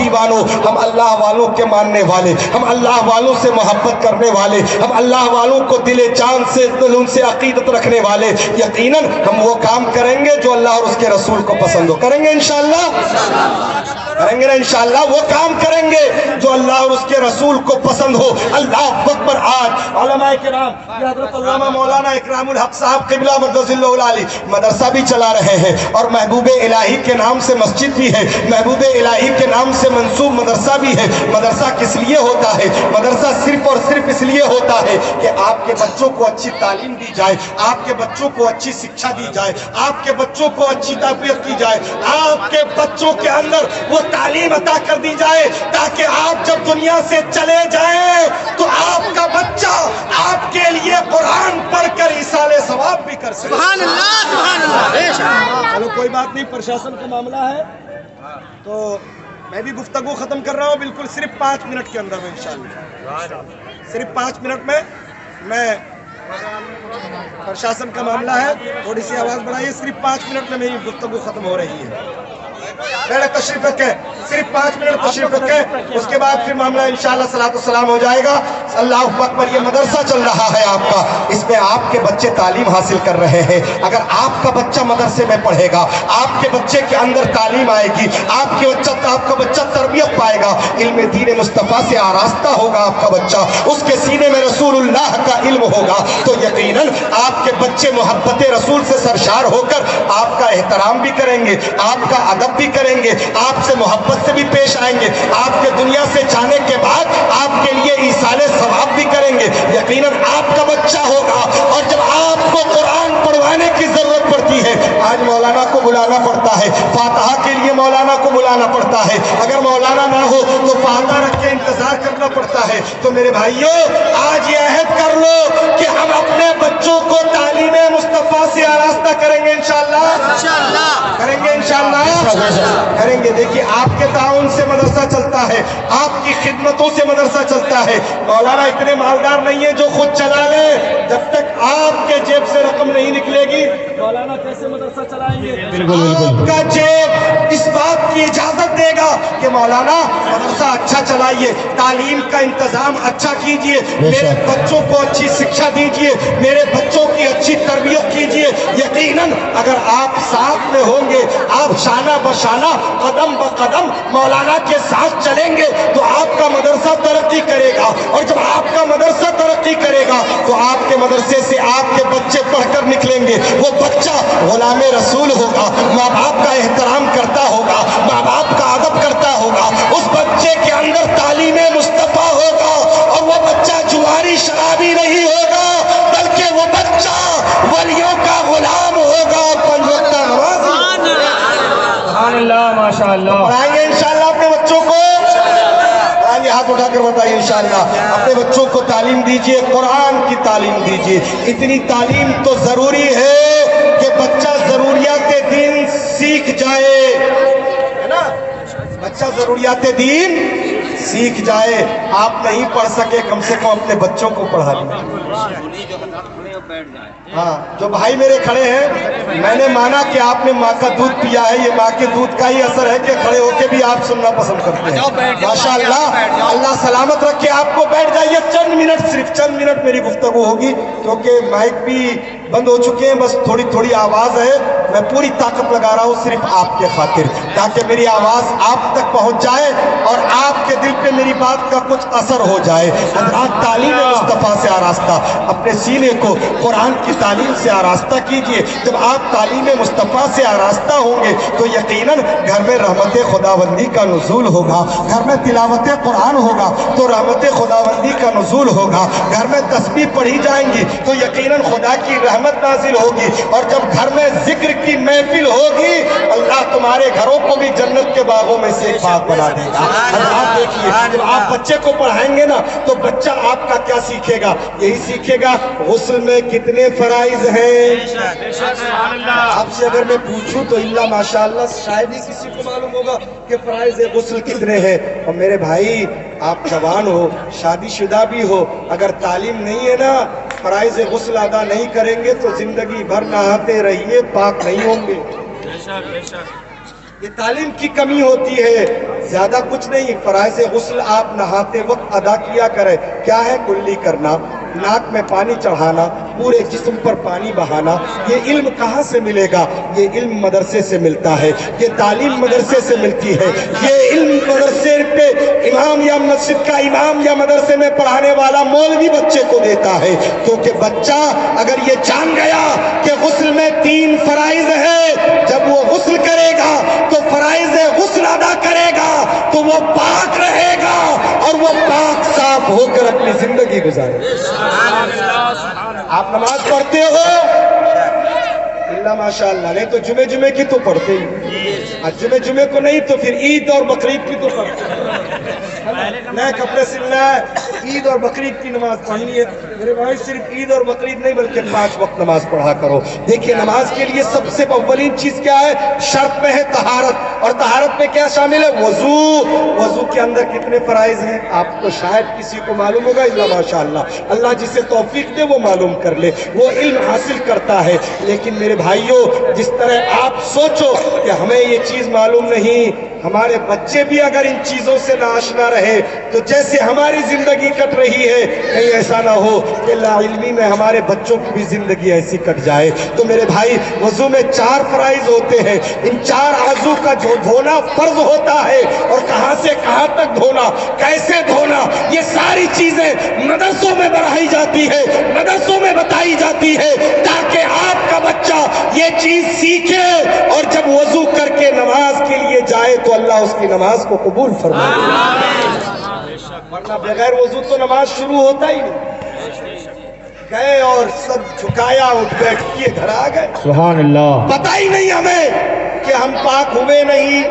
دیوانوں، ہم اللہ والوں کے ماننے والے، ہم اللہ والوں سے محبت کرنے والے، ہم اللہ والوں کو دل جان سے ان سے عقیدت رکھنے والے، یقیناً ہم وہ کام کریں گے جو اللہ اور اس کے رسول کو پسند ہو. کریں گے انشاءاللہ؟ کریں گے نا انشاءاللہ؟ وہ کام کریں گے جو اللہ اور اس کے رسول کو پسند ہو. اللہ اکبر. آج علماء کرام یہ حضرت علامہ مولانا اکرام الحق صاحب قبلہ مقدس اللہ العالی مدرسہ بھی چلا رہے ہیں، اور محبوب الہی کے نام سے مسجد بھی ہے، محبوب الہی کے نام سے منسوب مدرسہ بھی ہے. مدرسہ کس لیے ہوتا ہے؟ مدرسہ صرف اور صرف اس لیے ہوتا ہے کہ آپ کے بچوں کو اچھی تعلیم دی جائے، آپ کے بچوں کو اچھی شکشا دی جائے، آپ کے بچوں کو اچھی تربیت کی جائے، آپ کے بچوں کے اندر وہ تعلیم عطا کر دی جائے تاکہ آپ جب دنیا سے چلے جائیں تو آپ کا بچہ آپ کے لیے قرآن پڑھ کر ایصال ثواب بھی کر سکے. سبحان اللہ، سبحان اللہ. چلو کوئی بات نہیں، پرشاسن کا معاملہ ہے تو میں بھی گفتگو ختم کر رہا ہوں بالکل صرف 5 منٹ کے اندر میں انشاءاللہ. صرف 5 منٹ میں پرشاسن کا معاملہ ہے، تھوڑی سی آواز بڑھائیے. صرف 5 منٹ میں میری گفتگو ختم ہو رہی ہے. پہلے تشریف رکھیں، صرف 5 منٹ تشریف رکھیں، اس کے بعد پھر معاملہ انشاءاللہ صلاۃ والسلام ہو جائے گا. اللہ اکبر. یہ مدرسہ چل رہا ہے آپ کا، اس میں آپ کے بچے تعلیم حاصل کر رہے ہیں. اگر آپ کا بچہ مدرسے میں پڑھے گا، آپ کے بچے کے اندر تعلیم آئے گی، آپ کا بچہ تربیت پائے گا، علم دین مصطفیٰ سے آراستہ ہوگا آپ کا بچہ، اس کے سینے میں رسول اللہ کا علم ہوگا، تو یقیناً آپ کے بچے محبت رسول سے سرشار ہو کر آپ کا احترام بھی کریں گے، آپ کا ادب بھی کریں گے، آپ سے محبت سے بھی پیش آئیں گے، آپ کے دنیا سے جانے کے بعد آپ کے لیے ایصال ثواب بھی کریں گے. یقیناً آپ کا بچہ ہوگا. اور جب آپ کو قرآن پڑھوانے کی ضرورت پڑتی ہے، آج مولانا کو بلانا پڑتا ہے، فاتحہ کے لیے مولانا کو بلانا پڑتا ہے، اگر مولانا نہ ہو تو فاتحہ رکھ کے انتظار کرنا پڑتا ہے. تو میرے بھائیوں، آج یہ عہد کر لو کہ ہم اپنے بچوں کو تعلیم مصطفیٰ سے آراستہ کریں گے انشاءاللہ. کریں گے انشاءاللہ، کریں گے. دیکھیے آپ کے تعاون سے مدرسہ چلتا ہے، آپ کی خدمتوں سے مدرسہ چلتا ہے. مولانا اتنے مالدار نہیں ہے جو خود چلا لے. جب تک آپ کے جیب سے رقم نہیں نکلے گی مولانا کیسے مدرسہ چلائیں گے؟ آپ کا جیب اس بات کی اجازت دے گا کہ مولانا مدرسہ اچھا چلائیے، تعلیم کا انتظام اچھا کیجئے، میرے بچوں کو اچھی شکشا دیجئے، میرے بچوں کی اچھی تربیت کیجئے. یقیناً اگر آپ ساتھ میں ہوں گے، آپ شانہ بشانہ قدم بقدم مولانا کے ساتھ چلیں گے تو آپ کا مدرسہ ترقی کرے گا. اور جب آپ کا مدرسہ ترقی کرے گا تو آپ کے مدرسے سے آپ کے بچے پڑھ کر نکلیں گے. وہ بچہ غلام رسول ہوگا، ماں باپ کا احترام کرتا ہوگا، ماں باپ کا ادب کرتا ہوگا، اس بچے کے اندر تعلیم مصطفیٰ ہوگا. اور وہ بچہ جواری شرابی نہیں ہوگا، بلکہ وہ بچہ ولیوں کا غلام ہوگا. 5 وقت نماز سبحان اللہ، ماشاء اللہ. پڑھائیں گے انشاءاللہ اپنے بچوں کو. ہاتھ اٹھا کر بتائیے انشاءاللہ. اپنے بچوں کو تعلیم دیجئے، قرآن کی تعلیم دیجئے. اتنی تعلیم تو ضروری ہے کہ بچہ ضروریات دین سیکھ جائے، ہے نا؟ بچہ ضروریات دین سیکھ جائے. آپ نہیں پڑھ سکے، کم سے کم اپنے بچوں کو پڑھا لیں. ہاں، جو بھائی میرے کھڑے ہیں، میں نے مانا کہ آپ نے ماں کا دودھ پیا ہے، یہ ماں کے دودھ کا ہی اثر ہے کہ کھڑے ہو کے بھی آپ سننا پسند کرتے ہیں. ماشاءاللہ، اللہ سلامت رکھے آپ کو. بیٹھ جائیے. چند منٹ، صرف چند منٹ میری گفتگو ہوگی کیونکہ مائک بھی بند ہو چکے ہیں، بس تھوڑی تھوڑی آواز ہے. میں پوری طاقت لگا رہا ہوں صرف آپ کے خاطر، تاکہ میری آواز آپ تک پہنچ جائے اور آپ کے دل پہ میری بات کا کچھ اثر ہو جائے. حضرات، تعلیم مصطفیٰ سے آراستہ، اپنے سینے کو قرآن کی تعلیم سے آراستہ کیجئے. جب آپ تعلیم مصطفیٰ سے آراستہ ہوں گے تو یقیناً گھر میں رحمت خداوندی کا نزول ہوگا. گھر میں تلاوت قرآن ہوگا تو رحمت خداوندی کا نزول ہوگا. گھر میں تسبیح پڑھی جائیں گی تو یقیناً خدا کی رحمت نازل ہوگی. اور جب گھر میں ذکر کی محفل ہوگی، اللہ تمہارے گھروں کو بھی جنت کے باغوں میں سے ایک باغ بنا دے گا. حضرات دیکھیے، جب آپ بچے کو پڑھائیں گے نا تو بچہ آپ کا کیا سیکھے گا؟ یہی سیکھے گا غسل میں کتنے فرائض ہیں. آپ سے اگر میں پوچھوں تو اللہ ماشاءاللہ شاید ہی کسی کو معلوم ہوگا کہ فرائض غسل کتنے ہیں. اور میرے بھائی، آپ جوان ہو، شادی شدہ بھی ہو، اگر تعلیم نہیں ہے نا، فرائض غسل ادا نہیں کریں گے تو زندگی بھر نہاتے رہیے، پاک نہیں ہوں گے. یہ تعلیم کی کمی ہوتی ہے، زیادہ کچھ نہیں. فرائض غسل آپ نہاتے وقت ادا کیا کریں. کیا ہے؟ کلی کرنا، ناک میں پانی چڑھانا، پورے جسم پر پانی بہانا. یہ علم کہاں سے ملے گا؟ یہ علم مدرسے سے ملتا ہے، یہ تعلیم مدرسے سے ملتی ہے. یہ علم مدرسے پہ امام یا مسجد کا امام یا مدرسے میں پڑھانے والا مولوی بچے کو دیتا ہے. کیونکہ بچہ اگر یہ جان گیا کہ غسل میں 3 فرائض ہے، جب وہ غسل کرے گا تو فرائض غسل ادا کرے گا تو وہ پاک رہے گا اور وہ پاک صاف ہو کر اپنی زندگی گزارے. آپ نماز پڑھتے ہو؟ اللہ ماشاءاللہ. نہیں تو جمعے کی تو پڑھتے ہی، جمعے کو نہیں تو پھر عید اور بقرعید کی تو پڑھتے. نئے کپڑے سلنا ہے، عید اور بقرعید کی نماز پڑھنی ہے. میرے بھائی صرف عید اور بقرعید نہیں بلکہ 5 وقت نماز پڑھا کرو. دیکھیے نماز کے لیے سب سے اولین چیز کیا ہے؟ شرط میں ہے طہارت. اور طہارت میں کیا شامل ہے؟ وضو. وضو کے اندر کتنے فرائض ہیں آپ کو شاید کسی کو معلوم ہوگا. اللہ ماشاءاللہ، اللہ جسے توفیق دے وہ معلوم کر لے، وہ علم حاصل کرتا ہے. لیکن میرے بھائیوں، جس طرح آپ سوچو کہ ہمیں یہ چیز معلوم نہیں، ہمارے بچے بھی اگر ان چیزوں سے ناآشنا رہے تو جیسے ہماری زندگی کٹ رہی ہے، کہیں ایسا نہ ہو کہ لا علمی میں ہمارے بچوں کی بھی زندگی ایسی کٹ جائے. تو میرے بھائی، وضو میں 4 فرائض ہوتے ہیں. ان 4 اعضاء کا جو دھونا فرض ہوتا ہے، اور کہاں سے کہاں تک دھونا، کیسے دھونا، یہ ساری چیزیں مدرسوں میں پڑھائی جاتی ہے، مدرسوں میں بتائی جاتی ہے، تاکہ آپ کا بچہ یہ چیز سیکھے اور جب وضو کر کے نماز کے لیے جائے تو اللہ اس کی نماز کو قبول فرمائے. ورنہ بغیر وضو تو نماز شروع ہوتا ہی نہیں. گئے اور سب جھکایا، اٹھ بیٹھ کیے گھر آ گئے. سبحان اللہ. پتہ ہی نہیں ہمیں کہ ہم پاک ہوئے نہیں،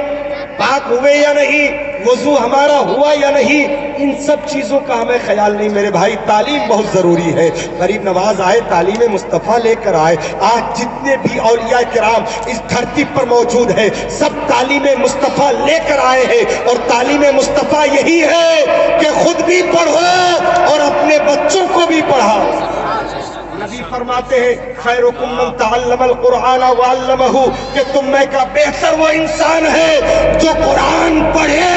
پاک ہوئے یا نہیں، وضو ہمارا ہوا یا نہیں. ان سب چیزوں کا ہمیں خیال نہیں. میرے بھائی، تعلیم بہت ضروری ہے. غریب نواز آئے، تعلیم مصطفیٰ لے کر آئے. آج جتنے بھی اولیاء کرام اس دھرتی پر موجود ہیں، سب تعلیم مصطفیٰ لے کر آئے ہیں. اور تعلیم مصطفیٰ یہی ہے کہ خود بھی پڑھو اور اپنے بچوں کو بھی پڑھاؤ. نبی فرماتے ہیں خیرکم من تعلم القرآن وعلمہ، کہ تم میں کا بہتر وہ انسان ہے جو قرآن پڑھے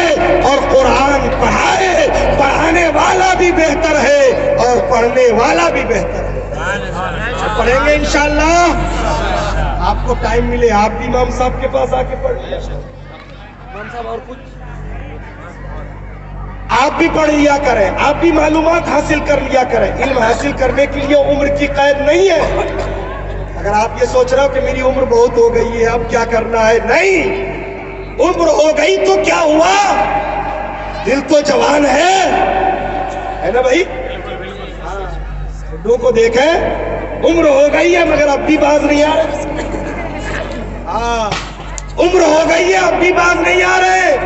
اور قرآن پڑھائے. پڑھانے والا بھی بہتر ہے اور پڑھنے والا بھی بہتر ہے. پڑھیں گے انشاءاللہ. آپ کو ٹائم ملے آپ بھی امام صاحب کے پاس آ کے پڑھ لیا. امام صاحب اور کچھ آپ بھی پڑھ لیا کریں، آپ بھی معلومات حاصل کر لیا کریں. علم حاصل کرنے کے لیے عمر کی قید نہیں ہے. اگر آپ یہ سوچ رہے ہو کہ میری عمر بہت ہو گئی ہے اب کیا کرنا ہے، نہیں. عمر ہو گئی تو کیا ہوا، دل تو جوان ہے نا بھائی. بڈھوں کو دیکھیں، عمر ہو گئی ہے مگر اب بھی باز نہیں آ رہے. عمر ہو گئی ہے اب بھی باز نہیں آ رہے.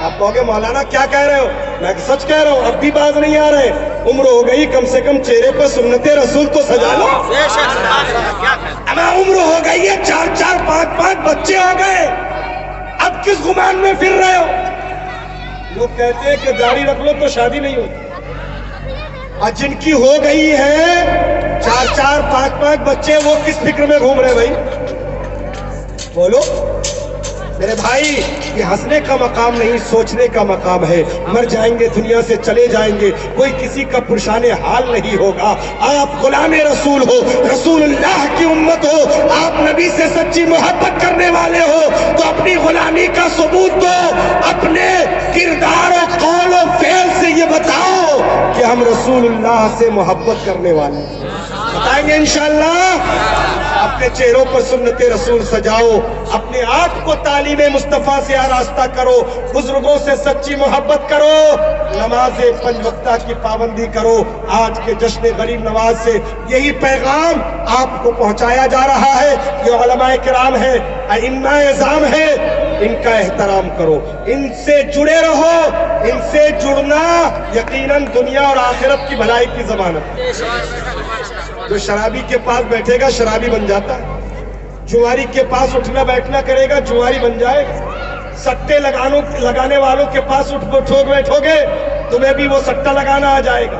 آپ کہو گے مولانا کیا کہہ رہے ہو؟ میں سچ کہہ رہا ہوں، اب بھی باز نہیں آ رہے. عمر ہو گئی، کم سے کم چہرے پر سنت رسول تو سجا لو. عمر ہو گئی ہے، 4 5 بچے ہو گئے، اب کس گمان میں پھر رہے ہو؟ لوگ کہتے ہیں کہ داڑھی رکھ لو تو شادی نہیں ہوتی. اور جن کی ہو گئی ہے 4 5 بچے، وہ کس فکر میں گھوم رہے بھائی؟ بولو میرے بھائی. یہ ہنسنے کا مقام نہیں، سوچنے کا مقام ہے. مر جائیں گے، دنیا سے چلے جائیں گے، کوئی کسی کا پرشان حال نہیں ہوگا. آپ غلام رسول ہو، رسول اللہ کی امت ہو، آپ نبی سے سچی محبت کرنے والے ہو تو اپنی غلامی کا ثبوت دو. اپنے کردار و قول و فعل سے یہ بتاؤ کہ ہم رسول اللہ سے محبت کرنے والے ہیں. بتائیں گے انشاءاللہ. اپنے چہروں پر سنت رسول سجاؤ، اپنے آپ کو تعلیم مصطفیٰ سے آراستہ کرو، بزرگوں سے سچی محبت کرو، نماز 5 وقتہ کی پابندی کرو. آج کے جشن غریب نواز سے یہی پیغام آپ کو پہنچایا جا رہا ہے. یہ علماء کرام ہیں، ائمہ اعظام ہیں، ان کا احترام کرو، ان سے جڑے رہو. ان سے جڑنا یقیناً دنیا اور آخرت کی بھلائی کی ضمانت. جو شرابی کے پاس بیٹھے گا شرابی بن جاتا ہے، جواری کے پاس اٹھنا بیٹھنا کرے گا جواری بن جائے گا. سٹے لگانے والوں کے پاس بیٹھو گے تمہیں بھی وہ سٹا لگانا آ جائے گا.